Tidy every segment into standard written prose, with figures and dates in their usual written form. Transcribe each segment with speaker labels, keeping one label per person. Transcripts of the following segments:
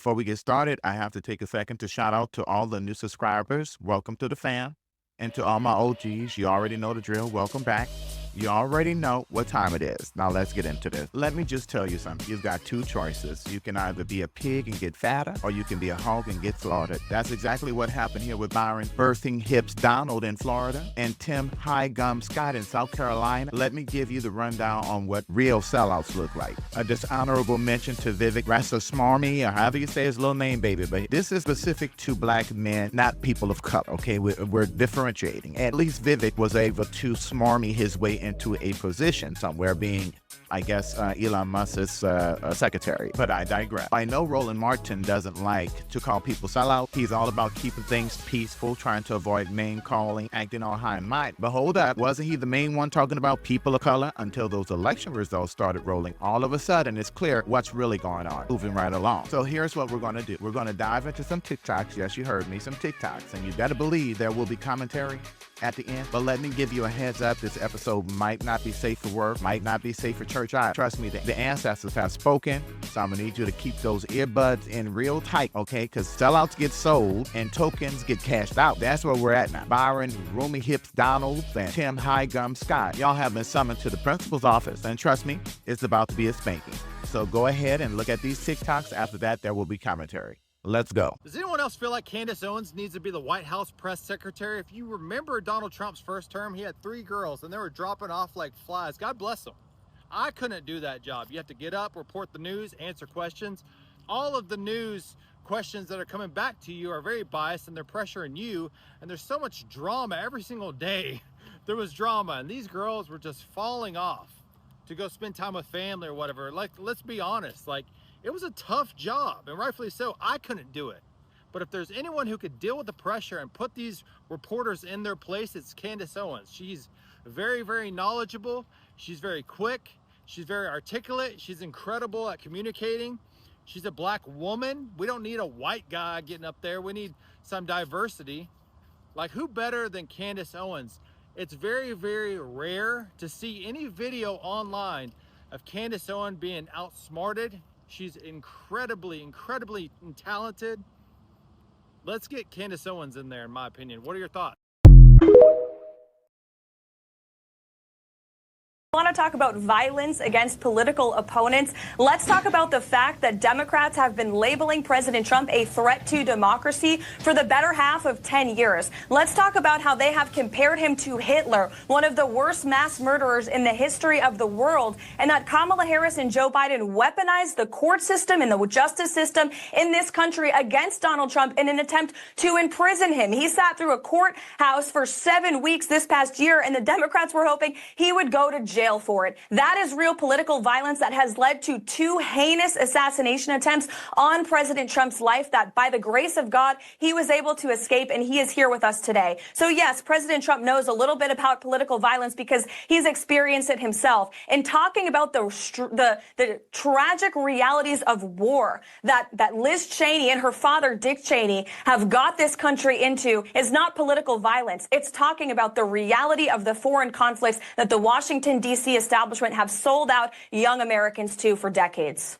Speaker 1: before we get started, I have to take a second to shout out to all the new subscribers. Welcome to the fam. And to all my OGs, you already know the drill. Welcome back. You already know what time it is. Now let's get into this. Let me just tell you something. You've got two choices. You can either be a pig and get fatter, or you can be a hog and get slaughtered. That's exactly what happened here with Byron Birthing Hips Donald in Florida and Tim High Gum Scott in South Carolina. Let me give you the rundown on what real sellouts look like. A dishonorable mention to Vivek Ramaswamy, or however you say his little name, baby. But this is specific to black men, not people of color, okay? We're differentiating. At least Vivek was able to smarmy his way into a position somewhere, being, I guess, Elon Musk's secretary. But I digress. I know Roland Martin doesn't like to call people sellout. He's all about keeping things peaceful, trying to avoid name calling, acting all high and mighty. But hold up, wasn't he the main one talking about people of color until those election results started rolling? All of a sudden, it's clear what's really going on. Moving right along. So here's what we're going to do. We're going to dive into some TikToks. Yes, you heard me, some TikToks. And you better believe there will be commentary at the end. But let me give you a heads up. This episode might not be safe for work, might not be safe for church. Trust me, the ancestors have spoken. So I'm gonna need you to keep those earbuds in real tight, okay? Because sellouts get sold and tokens get cashed out. That's where we're at now. Byron Roomy Hips Donalds and Tim High Gum Scott. Y'all have been summoned to the principal's office. And trust me, it's about to be a spanking. So go ahead and look at these TikToks. After that, there will be commentary. Let's go.
Speaker 2: Does anyone else feel like Candace Owens needs to be the White House press secretary? If you remember Donald Trump's first term, he had 3 girls and they were dropping off like flies. God bless them. I couldn't do that job. You have to get up, report the news, answer questions. All of the news questions that are coming back to you are very biased and they're pressuring you. And there's so much drama every single day. There was drama and these girls were just falling off to go spend time with family or whatever. Like, let's be honest, like, it was a tough job, and rightfully so. I couldn't do it. But if there's anyone who could deal with the pressure and put these reporters in their place, it's Candace Owens. She's very, very knowledgeable. She's very quick. She's very articulate. She's incredible at communicating. She's a black woman. We don't need a white guy getting up there. We need some diversity. Like, who better than Candace Owens? It's very, very rare to see any video online of Candace Owens being outsmarted. She's incredibly, incredibly talented. Let's get Candace Owens in there, in my opinion. What are your thoughts?
Speaker 3: I want to talk about violence against political opponents. Let's talk about the fact that Democrats have been labeling President Trump a threat to democracy for the better half of 10 years. Let's talk about how they have compared him to Hitler, one of the worst mass murderers in the history of the world, and that Kamala Harris and Joe Biden weaponized the court system and the justice system in this country against Donald Trump in an attempt to imprison him. He sat through a courthouse for 7 weeks this past year, and the Democrats were hoping he would go to jail for it. That is real political violence that has led to 2 heinous assassination attempts on President Trump's life that, by the grace of God, he was able to escape, and he is here with us today. So yes, President Trump knows a little bit about political violence because he's experienced it himself. And talking about the tragic realities of war that Liz Cheney and her father, Dick Cheney, have got this country into is not political violence. It's talking about the reality of the foreign conflicts that the Washington, D.C. establishment have sold out young Americans to for decades.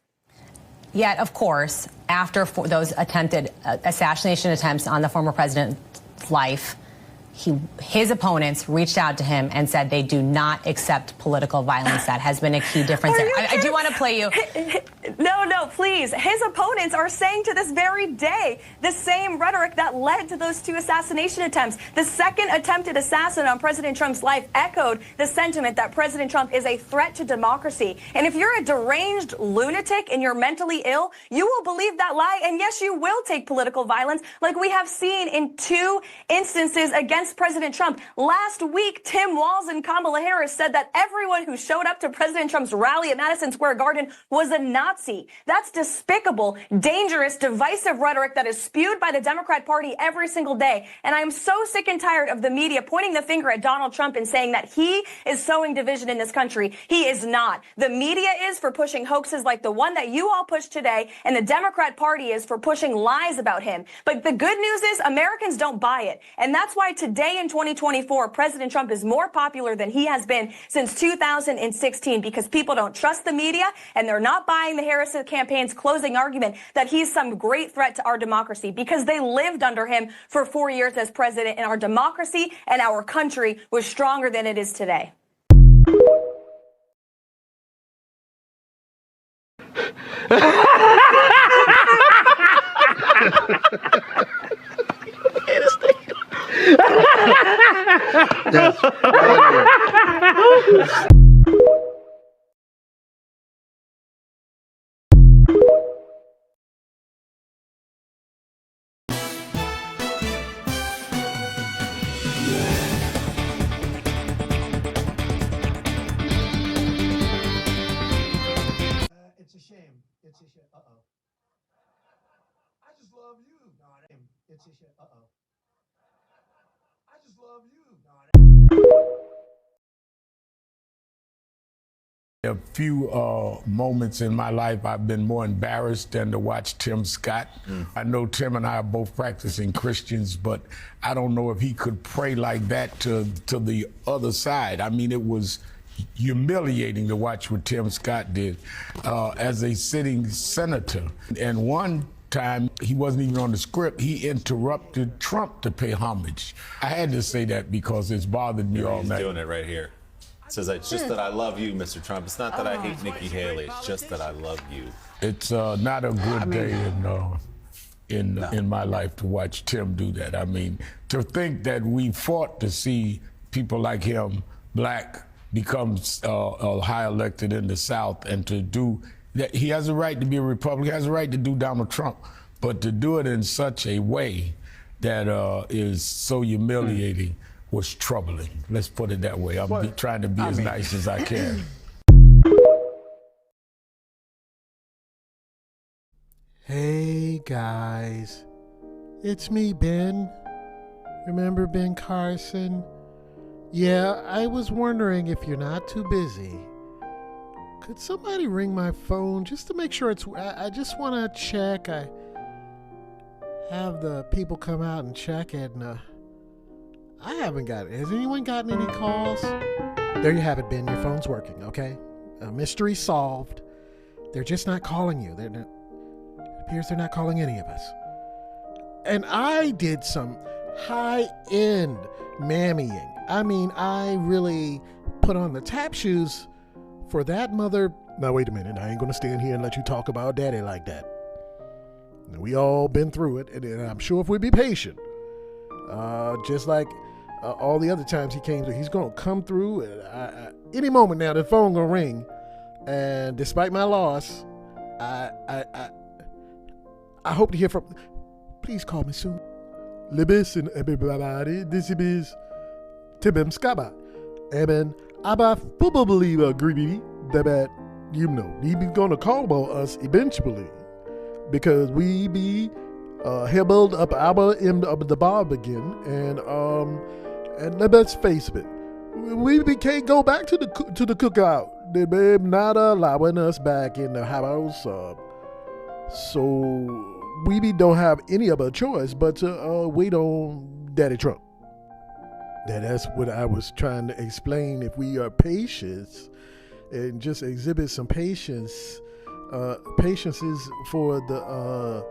Speaker 4: Yet, of course, after those attempted assassination attempts on the former president's life, his opponents reached out to him and said they do not accept political violence. That has been a key difference there. I do want to play you.
Speaker 3: No, please. His opponents are saying to this very day the same rhetoric that led to those 2 assassination attempts. The second attempted assassin on President Trump's life echoed the sentiment that President Trump is a threat to democracy. And if you're a deranged lunatic and you're mentally ill, you will believe that lie. And yes, you will take political violence like we have seen in 2 instances against President Trump. Last week, Tim Walz and Kamala Harris said that everyone who showed up to President Trump's rally at Madison Square Garden was a Nazi. That's despicable, dangerous, divisive rhetoric that is spewed by the Democrat Party every single day. And I am so sick and tired of the media pointing the finger at Donald Trump and saying that he is sowing division in this country. He is not. The media is for pushing hoaxes like the one that you all pushed today, and the Democrat Party is for pushing lies about him. But the good news is Americans don't buy it. And that's why today today in 2024, President Trump is more popular than he has been since 2016 because people don't trust the media and they're not buying the Harris campaign's closing argument that he's some great threat to our democracy because they lived under him for 4 years as president and our democracy and our country was stronger than it is today.
Speaker 5: It's a shame. It's a shame. Uh-oh. I just love you. It's a shame. Uh-oh. I just love you.
Speaker 6: A few moments in my life I've been more embarrassed than to watch Tim Scott. I know Tim and I are both practicing Christians, but I don't know if he could pray like that to the other side. I mean, it was humiliating to watch what Tim Scott did as a sitting senator. And one time, he wasn't even on the script. He interrupted Trump to pay homage. I had to say that because it's bothered me all night.
Speaker 7: He's doing it right here. It says, it's just that I love you, Mr. Trump. It's not that I hate Nikki Haley. It's just that I love you.
Speaker 6: It's not a good day in my life to watch Tim do that. I mean, to think that we fought to see people like him, black, become high elected in the South, and to do that, he has a right to be a Republican, he has a right to do Donald Trump, but to do it in such a way that is so humiliating was troubling. Let's put it that way. I'm trying to be as nice as I can.
Speaker 5: Hey guys, it's me, Ben. Remember Ben Carson? Yeah, I was wondering if you're not too busy. Could somebody ring my phone just to make sure I just want to check. I have the people come out and check it, and I haven't got it. Has anyone gotten any calls? There you have it, Ben. Your phone's working, okay? Mystery solved. They're just not calling you. It appears they're not calling any of us. And I did some high-end mammying. I mean, I really put on the tap shoes for that mother. Now, wait a minute. I ain't going to stand here and let you talk about daddy like that. We all been through it, and I'm sure if we be patient, just like all the other times he came through, he's going to come through. Any moment now, the phone going to ring. And despite my loss, I hope to hear from. Please call me soon. Listen, everybody, this is Tim Scott. And I probably agree that he be going to call about us eventually, because we be held up our end of the bar again, and let's face it, we can't go back to the cookout. They're not allowing us back in the house, so we don't have any other choice but to wait on Daddy Trump. That's what I was trying to explain. If we are patient and just exhibit some patience, patience is for the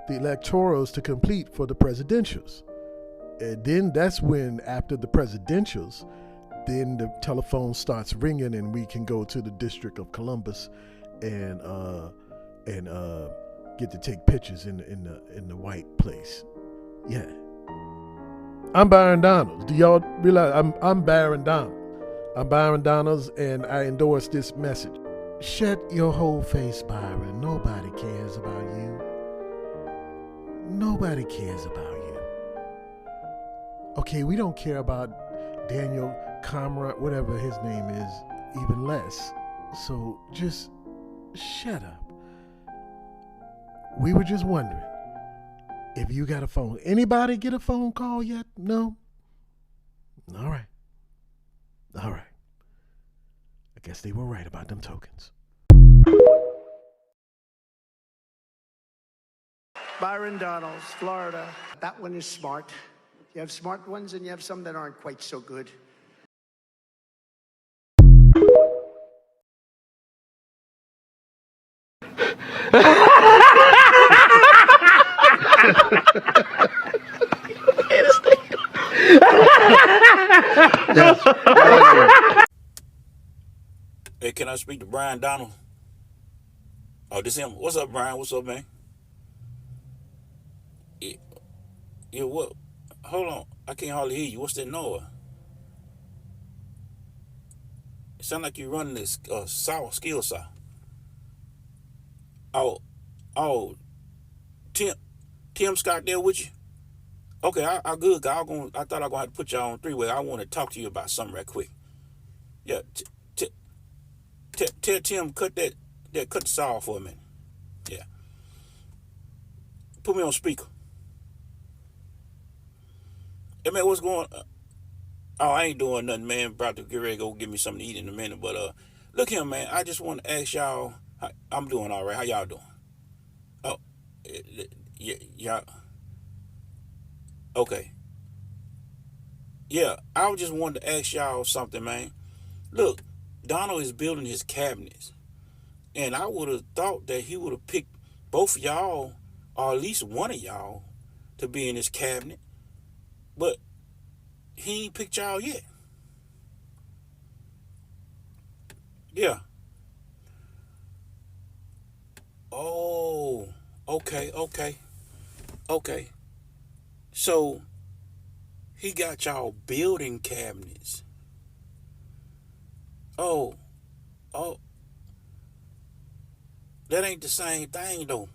Speaker 5: electorals to complete for the presidentials. And then that's when, after the presidentials, then the telephone starts ringing and we can go to the District of Columbus and get to take pictures in the white place. Yeah. I'm Byron Donalds. Do y'all realize I'm Byron Donalds? I'm Byron Donalds, and I endorse this message. Shut your whole face, Byron. Nobody cares about you. Nobody cares about you. Okay, we don't care about Daniel Comrade, whatever his name is, even less. So just shut up. We were just wondering if you got a phone. Anybody get a phone call yet? No? All right. I guess they were right about them tokens.
Speaker 8: Byron Donalds, Florida. That one is smart. You have smart ones and you have some that aren't quite so good.
Speaker 9: Hey, can I speak to Byron Donald? Oh, this him. What's up, Brian? What's up, man? Yeah, what? Hold on. I can't hardly hear you. What's that noise? It sound like you're running this skill saw. Oh, Tim Scott there with you? Okay, I good. I thought I was gonna have to put y'all on three-way. I want to talk to you about something right quick. Yeah, tell Tim cut the saw for a minute. Yeah, put me on speaker. Hey man, what's going on? Oh, I ain't doing nothing, man. About to get ready to go get me something to eat in a minute. But look here, man. I just want to ask y'all. I'm doing all right. How y'all doing? Oh, yeah. Okay. Yeah, I just wanted to ask y'all something, man. Look, Donald is building his cabinets, and I would have thought that he would have picked both of y'all, or at least one of y'all, to be in his cabinet. But he ain't picked y'all yet. Yeah. Oh, okay. So he got y'all building cabinets. Oh, that ain't the same thing though.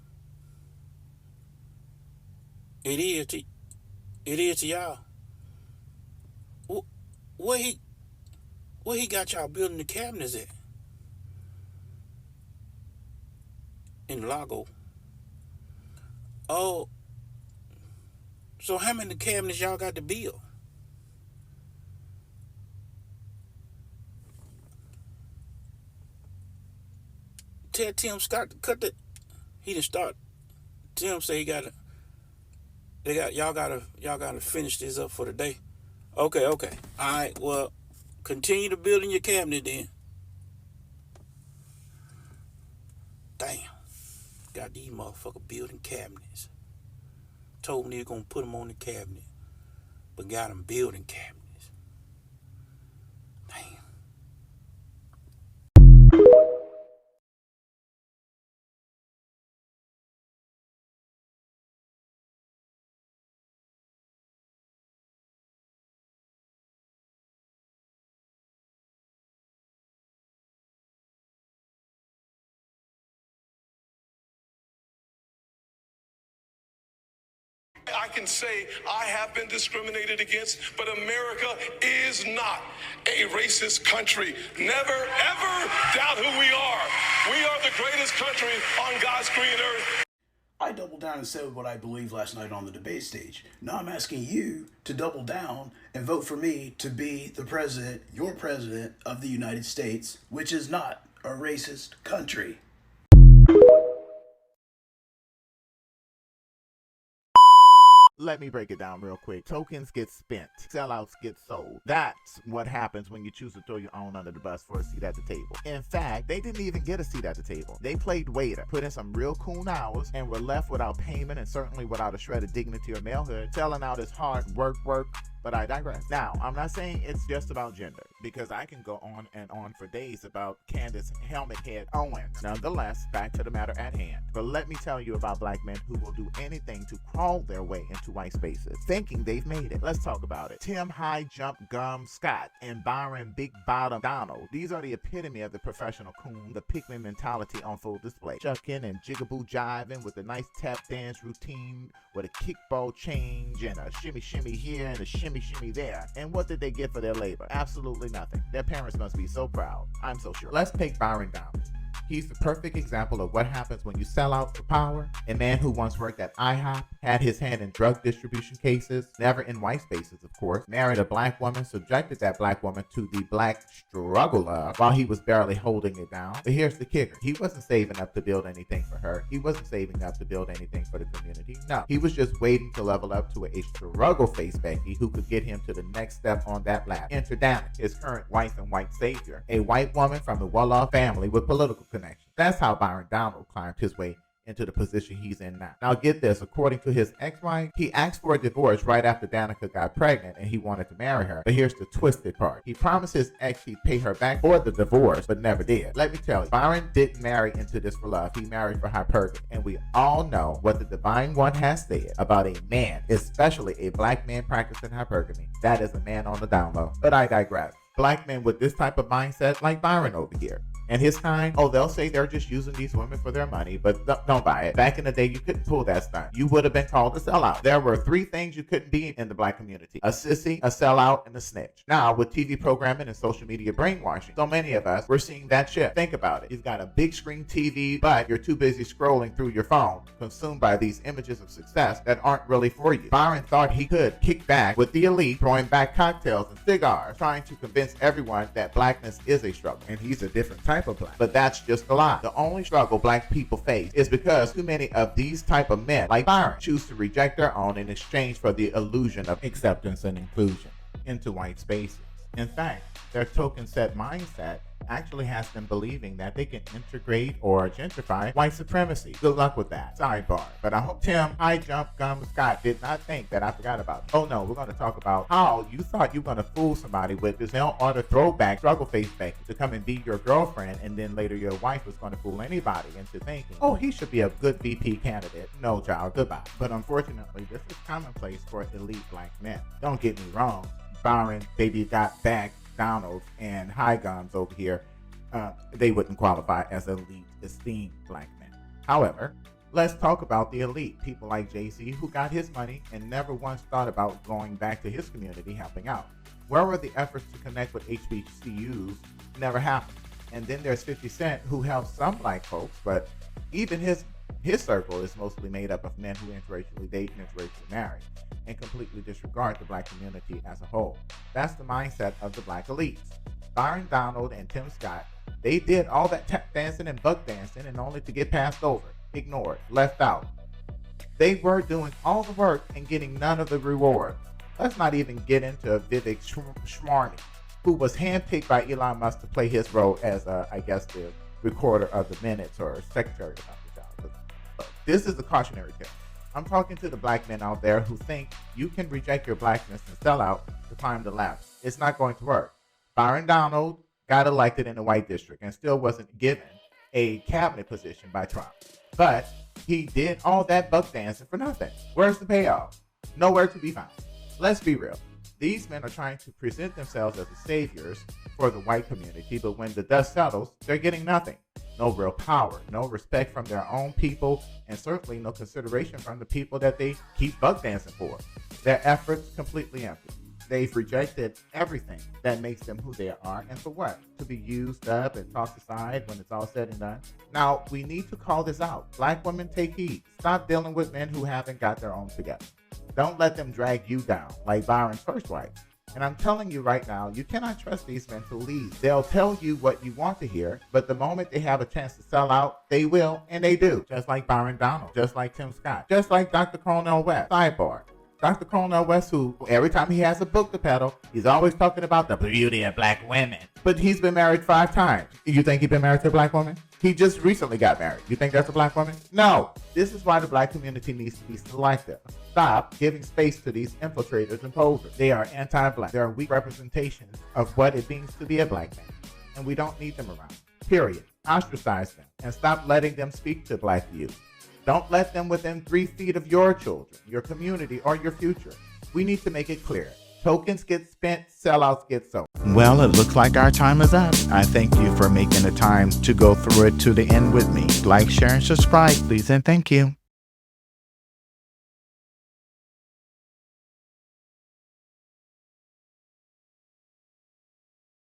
Speaker 9: It is to y'all. Where he got y'all building the cabinets at? In Lago. Oh, so how many cabinets y'all got to build? Tell Tim Scott to cut the. He didn't start. Tim say y'all gotta finish this up for the day. Okay. All right. Well, continue to build in your cabinet then. Damn. Got these motherfucker building cabinets. Told me they were gonna put them on the cabinet, but got them building cabinets. Damn.
Speaker 10: I can say I have been discriminated against, but America is not a racist country. Never, ever doubt who we are. We are the greatest country on God's green earth.
Speaker 11: I doubled down and said what I believed last night on the debate stage. Now I'm asking you to double down and vote for me to be the president, your president of the United States, which is not a racist country.
Speaker 1: Let me break it down real quick. Tokens get spent. Sellouts get sold. That's what happens when you choose to throw your own under the bus for a seat at the table. In fact, they didn't even get a seat at the table. They played waiter, put in some real cool hours, and were left without payment and certainly without a shred of dignity or manhood, selling out his hard work, but I digress. Now, I'm not saying it's just about gender, because I can go on and on for days about Candace Helmet Head Owens. Nonetheless, back to the matter at hand. But let me tell you about black men who will do anything to crawl their way into white spaces, thinking they've made it. Let's talk about it. Tim High Jump Gum Scott and Byron Big Bottom Donald. These are the epitome of the professional coon, the pigment mentality on full display. Chucking and jigaboo jiving with a nice tap dance routine with a kickball change and a shimmy here and a shimmy there. And what did they get for their labor? Absolutely nothing. Their parents must be so proud. I'm so sure. Let's take Byron down. He's the perfect example of what happens when you sell out for power. A man who once worked at IHOP, had his hand in drug distribution cases, never in white spaces, of course, married a black woman, subjected that black woman to the black struggle of while he was barely holding it down. But here's the kicker. He wasn't saving up to build anything for her. He wasn't saving up to build anything for the community. No, he was just waiting to level up to a struggle face Becky who could get him to the next step on that ladder. Enter Danica, his current wife and white savior, a white woman from a well-off family with political connections. That's how Byron Donalds climbed his way into the position he's in now. Now get this, according to his ex-wife, he asked for a divorce right after Danica got pregnant and he wanted to marry her. But here's the twisted part. He promised his ex he'd pay her back for the divorce, but never did. Let me tell you, Byron didn't marry into this for love. He married for hypergamy. And we all know what the Divine One has said about a man, especially a black man practicing hypergamy. That is a man on the down low. But I digress. Black men with this type of mindset, like Byron over here, and his kind, they'll say they're just using these women for their money, but don't buy it. Back in the day, you couldn't pull that stunt. You would have been called a sellout. There were 3 things you couldn't be in the black community: a sissy, a sellout, and a snitch. Now, with TV programming and social media brainwashing, so many of us, we're seeing that shift. Think about it. You've got a big screen TV, but you're too busy scrolling through your phone, consumed by these images of success that aren't really for you. Byron thought he could kick back with the elite, throwing back cocktails and cigars, trying to convince everyone that blackness is a struggle, and he's a different type of black. But that's just a lie. The only struggle black people face is because too many of these type of men, like Byron, choose to reject their own in exchange for the illusion of acceptance and inclusion into white spaces. In fact, their token set mindset actually has them believing that they can integrate or gentrify white supremacy. Good luck with that. Sidebar. But I hope Tim Scott did not think that I forgot about it. Oh no, we're going to talk about how you thought you were going to fool somebody with this now order throwback struggle face Becky to come and be your girlfriend, and then later your wife was going to fool anybody into thinking, oh, he should be a good VP candidate. No, child, goodbye. But unfortunately, this is commonplace for elite black men. Don't get me wrong. Byron, baby got back, Donalds, and High Gums over here, they wouldn't qualify as elite, esteemed black men. However, let's talk about the elite, people like Jay-Z, who got his money and never once thought about going back to his community helping out. Where were the efforts to connect with HBCUs? Never happened. And then there's 50 Cent, who helps some black folks, but even his circle is mostly made up of men who interracially date and interracially marry, and completely disregard the black community as a whole. That's the mindset of the black elites. Byron Donalds and Tim Scott, they did all that tap dancing and buck dancing and only to get passed over, ignored, left out. They were doing all the work and getting none of the reward. Let's not even get into Vivek Shmarny, who was handpicked by Elon Musk to play his role as, I guess, the recorder of the minutes or secretary or something. This is a cautionary tale. I'm talking to the black men out there who think you can reject your blackness and sell out to climb the ladder. It's not going to work. Byron Donalds got elected in the white district and still wasn't given a cabinet position by Trump. But he did all that buck dancing for nothing. Where's the payoff? Nowhere to be found. Let's be real. These men are trying to present themselves as the saviors for the white community, but when the dust settles, they're getting nothing. No real power, no respect from their own people, and certainly no consideration from the people that they keep buck dancing for. Their efforts completely empty. They've rejected everything that makes them who they are, and for what? To be used up and tossed aside when it's all said and done? Now, we need to call this out. Black women, take heed. Stop dealing with men who haven't got their own together. Don't let them drag you down like Byron's first wife. And I'm telling you right now, you cannot trust these men to lead. They'll tell you what you want to hear, but the moment they have a chance to sell out, they will, and they do. Just like Byron Donalds, just like Tim Scott, just like Dr. Cornel West. Sidebar. Dr. Cornel West, who every time he has a book to peddle, he's always talking about the beauty of black women. But he's been married 5 times. You think he's been married to a black woman? He just recently got married. You think that's a black woman? No. This is why the black community needs to be selective. Stop giving space to these infiltrators and posers. They are anti-black. They are weak representations of what it means to be a black man. And we don't need them around. Period. Ostracize them and stop letting them speak to black youth. Don't let them within 3 feet of your children, your community, or your future. We need to make it clear. Tokens get spent, sellouts get sold. Well, it looks like our time is up. I thank you for making the time to go through it to the end with me. Like, share, and subscribe, please, and thank you.